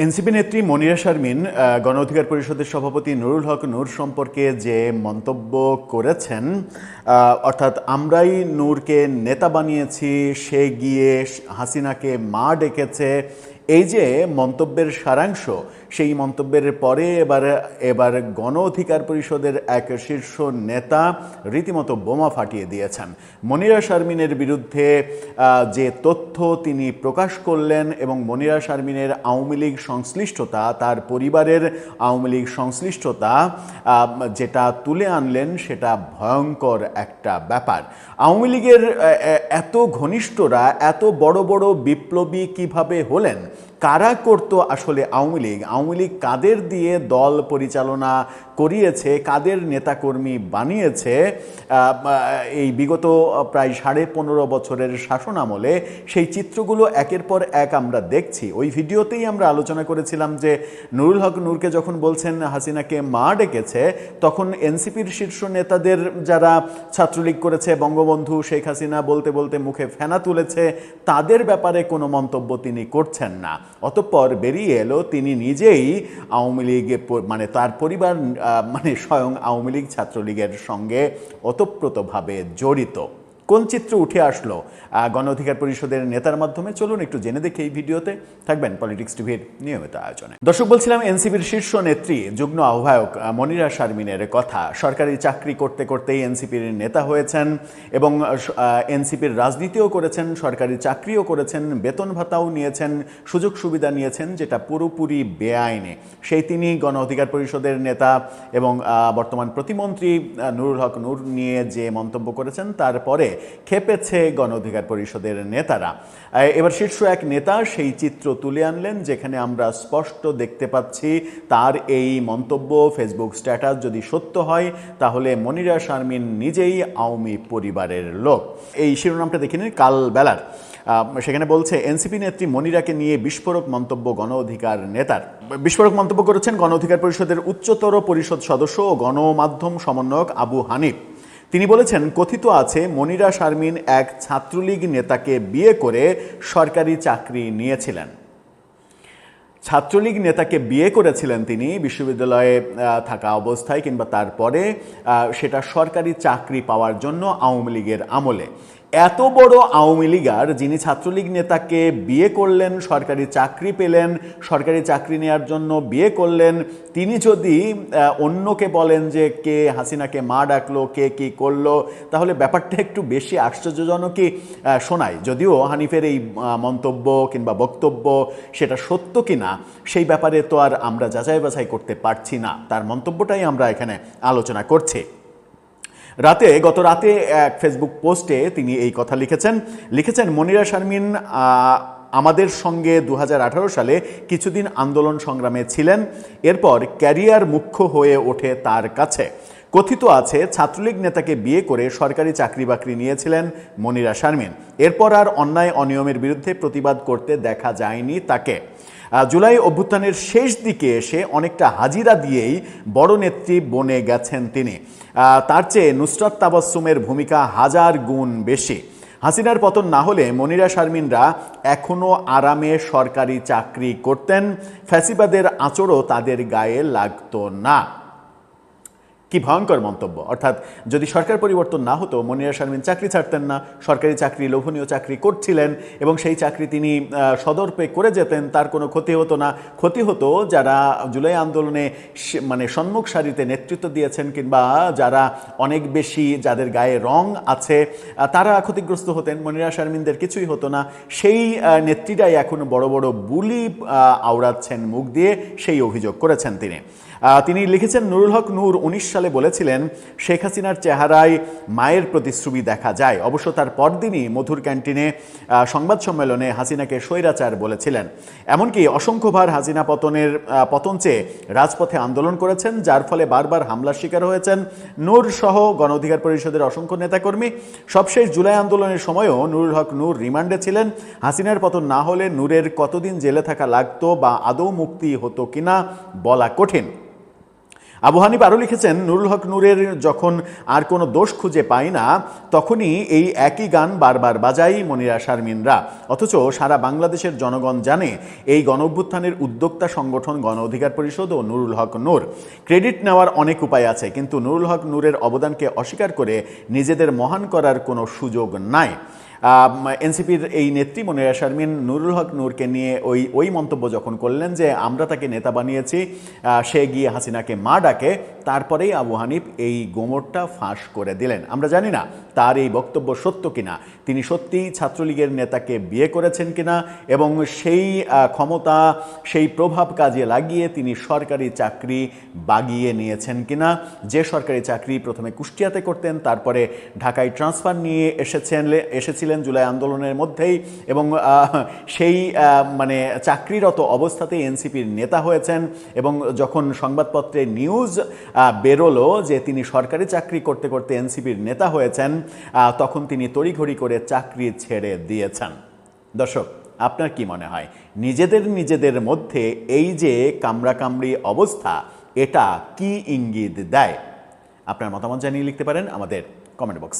NCP নেত্রী মনিরা শারমিন গণ অধিকার পরিষদের সভাপতি নুরুল হক নূর সম্পর্কে যে মন্তব্য করেছেন, অর্থাৎ আমরাই নূরকে নেতা বানিয়েছি, সে গিয়ে হাসিনাকে মা ডেকেছে, এই যে মন্তব্যের সারাংশ, সেই মন্তব্যের পরে এবার গণ অধিকার পরিষদের এক শীর্ষ নেতা রীতিমতো বোমা ফাটিয়ে দিয়েছেন। মনিরা শারমিনের বিরুদ্ধে যে তথ্য তিনি প্রকাশ করলেন এবং মনিরা শারমিনের আওয়ামী লীগ সংশ্লিষ্টতা, তার পরিবারের আওয়ামী লীগ সংশ্লিষ্টতা যেটা তুলে আনলেন, সেটা ভয়ঙ্কর একটা ব্যাপার। আওয়ামী লীগের এত ঘনিষ্ঠরা এত বড় বড় বিপ্লবী কিভাবে হলেন? কারা করতো আসলে আওয়ামী লীগ? আওয়ামী লীগ কাদের দিয়ে দল পরিচালনা করিয়েছে, কাদের নেতাকর্মী বানিয়েছে এই বিগত প্রায় 15.5 বছরের শাসন আমলে, সেই চিত্রগুলো একের পর এক আমরা দেখছি। ওই ভিডিওতেই আমরা আলোচনা করেছিলাম যে নুরুল হক নূরকে যখন বলছেন হাসিনাকে মা ডেকেছে, তখন এনসিপির শীর্ষ নেতাদের যারা ছাত্রলীগ করেছে, বঙ্গবন্ধু শেখ হাসিনা বলতে বলতে মুখে ফেনা তুলেছে, তাদের ব্যাপারে কোনো মন্তব্য তিনি করছেন না। অতঃপর বেরিয়ে এলো তিনি নিজেই আওয়ামী লীগে, মানে তার পরিবার স্বয়ং আওয়ামী লীগ ছাত্রলীগের সঙ্গে ওতপ্রোতভাবে জড়িত। কোন চিত্র উঠে আসলো গণ অধিকার পরিষদের নেতার মাধ্যমে? চলুন একটু জেনে দেখি এই ভিডিওতে। থাকবেন পলিটিক্স টিভির নিয়মিত আয়োজনে। দর্শক, বলছিলাম এনসিপির শীর্ষ নেত্রী যুগ্ম আহ্বায়ক মনিরা শারমিনের কথা। সরকারি চাকরি করতে করতেই এনসিপির নেতা হয়েছেন এবং এনসিপির রাজনীতিও করেছেন, সরকারি চাকরিও করেছেন, বেতন ভাতাও নিয়েছেন, সুযোগ সুবিধা নিয়েছেন, যেটা পুরোপুরি বেআইনি। সেই তিনি গণ অধিকার পরিষদের নেতা এবং বর্তমান প্রতিমন্ত্রী নুরুল হক নূর নিয়ে যে মন্তব্য করেছেন, তারপরে খেপেছে গণ অধিকার পরিষদের নেতারা। এবার শীর্ষ এক নেতা সেই চিত্র তুলে আনলেন, যেখানে আমরা স্পষ্ট দেখতে পাচ্ছি তার এই মন্তব্য, ফেসবুক স্ট্যাটাস যদি সত্য হয়, তাহলে মনিরা শারমিন নিজেই আওয়ামী পরিবারের লোক। এই শিরোনামটা দেখে নিন কাল বেলার। সেখানে বলছে, এনসিপি নেত্রী মনিরাকে নিয়ে বিস্ফোরক মন্তব্য গণ অধিকার নেতার। বিস্ফোরক মন্তব্য করেছেন গণ অধিকার পরিষদের উচ্চতর পরিষদ সদস্য ও গণমাধ্যম সমন্বয়ক আবু হানিফ। তিনি বলেছেন, কথিত আছে মনিরা শারমিন এক ছাত্রলীগ নেতাকে বিয়ে করে সরকারি চাকরি নিয়েছিলেন। ছাত্রলীগ নেতাকে বিয়ে করেছিলেন তিনি বিশ্ববিদ্যালয়ে থাকা অবস্থায় কিংবা তারপরে, সেটা সরকারি চাকরি পাওয়ার জন্য আওয়ামী লীগের আমলে। এত বড় আওয়ামী লীগার যিনি ছাত্রলীগ নেতাকে বিয়ে করলেন, সরকারি চাকরি পেলেন, সরকারি চাকরি নেওয়ার জন্য বিয়ে করলেন, তিনি যদি অন্যকে বলেন যে কে হাসিনাকে মা ডাকলো, কে কি করলো, তাহলে ব্যাপারটা একটু বেশি আশ্চর্যজনকই শোনায়। যদিও হানিফের এই মন্তব্য কিংবা বক্তব্য সেটা সত্য কিনা, সেই ব্যাপারে তো আর আমরা যাচাই বাছাই করতে পারছি না। তার মন্তব্যটাই আমরা এখানে আলোচনা করছি। গত রাতে এক ফেসবুক পোস্টে তিনি এই কথা লিখেছেন, মনিরা শারমিন আমাদের সঙ্গে 2018 সালে কিছুদিন আন্দোলন সংগ্রামে ছিলেন, এরপর ক্যারিয়ার মুখ্য হয়ে ওঠে তার কাছে। কথিত আছে ছাত্রলীগ নেতাকে বিয়ে করে সরকারি চাকরি বাকরি নিয়েছিলেন মনিরা শারমিন। এরপর আর অন্যায় অনিয়মের বিরুদ্ধে প্রতিবাদ করতে দেখা যায়নি তাকে। জুলাই অভ্যুত্থানের শেষ দিকে এসে অনেকটা হাজিরা দিয়েই বড় নেত্রী বনে গেছেন তিনি। তার চেয়ে নুসরাত তাবাসসুমের ভূমিকা 1000 গুণ বেশি। হাসিনার পতন না হলে মনিরা শারমিনরা এখনও আরামে সরকারি চাকরি করতেন, ফ্যাসিবাদের আঁচড়ও তাদের গায়ে লাগতো না। কি ভয়ঙ্কর মন্তব্য! অর্থাৎ যদি সরকার পরিবর্তন না হতো, মনিরা শারমিন চাকরি ছাড়তেন না, সরকারি চাকরি, লোভনীয় চাকরি করছিলেন এবং সেই চাকরি তিনি সদর্পে করে যেতেন, তার কোনো ক্ষতি হতো না। ক্ষতি হতো যারা জুলাই আন্দোলনে সম্মুখ সারিতে নেতৃত্ব দিয়েছেন কিংবা যারা অনেক বেশি, যাদের গায়ে রং আছে, তারা ক্ষতিগ্রস্ত হতেন। মনিরা শারমিনদের কিছুই হতো না। সেই নেত্রীরাই এখন বড় বড় বুলি আওড়াচ্ছেন মুখ দিয়ে, সেই অভিযোগ করেছেন তিনি লিখেছেন, নুরুল হক নূর 19 সালে বলেছিলেন শেখ হাসিনার চেহারায় মায়ের প্রতিশ্রুতি দেখা যায়। অবশ্য তার পরদিনই মধুর ক্যান্টিনে সংবাদ সম্মেলনে হাসিনাকে স্বৈরাচার বলেছিলেন। এমনকি অসংখ্যবার হাসিনা পতন চেয়ে রাজপথে আন্দোলন করেছেন, যার ফলে বারবার হামলার শিকার হয়েছেন নূর সহ গণ অধিকার পরিষদের অসংখ্য নেতাকর্মী। সবশেষ জুলাই আন্দোলনের সময়ও নুরুল হক নূর রিমান্ডে ছিলেন। হাসিনার পতন না হলে নূরের কতদিন জেলে থাকা লাগতো বা আদৌ মুক্তি হতো কিনা বলা কঠিন। আবু হানিফ আরও লিখেছেন, নুরুল হক নূরের যখন আর কোনো দোষ খুঁজে পায় না তখনই এই একই গান বারবার বাজাই মনিরা শারমিনরা, অথচ সারা বাংলাদেশের জনগণ জানে এই গণ অভ্যুত্থানের উদ্যোক্তা সংগঠন গণ অধিকার পরিষদ ও নুরুল হক নূর। ক্রেডিট নেওয়ার অনেক উপায় আছে, কিন্তু নুরুল হক নূরের অবদানকে অস্বীকার করে নিজেদের মহান করার কোনো সুযোগ নাই। এনসিপির এই নেত্রী মনিরা শারমিন নুরুল হক নূরকে নিয়ে ওই মন্তব্য যখন করলেন যে আমরা তাকে নেতা বানিয়েছি, সে গিয়ে হাসিনাকে মা ডাকে, তারপরেই আবু হানিফ এই গোমরটা ফাঁস করে দিলেন। আমরা জানি না তার এই বক্তব্য সত্য কিনা, তিনি সত্যিই ছাত্রলীগের নেতাকে বিয়ে করেছেন কিনা, এবং সেই ক্ষমতা সেই প্রভাব কাজে লাগিয়ে তিনি সরকারি চাকরি বাগিয়ে নিয়েছেন কিনা। যে সরকারি চাকরি প্রথমে কুষ্টিয়াতে করতেন, তারপরে ঢাকায় ট্রান্সফার নিয়ে এসেছিলেন জুলাই আন্দোলনের মধ্যেই, এবং সেই মানে চাকরিরত অবস্থাতেই এনসিপির নেতা হয়েছেন, এবং যখন সংবাদপত্রে নিউজ বেরোলো যে তিনি সরকারি চাকরি করতে করতে এনসিপির নেতা হয়েছেন, তখন তিনি তড়িঘড়ি করে চাকরি ছেড়ে দিয়েছেন। দর্শক, আপনার কি মনে হয় নিজেদের মধ্যে এই যে কামড়াকামড়ি অবস্থা, এটা কি ইঙ্গিত দেয়? আপনার মতামত জানিয়ে লিখতে পারেন আমাদের কমেন্ট বক্সে।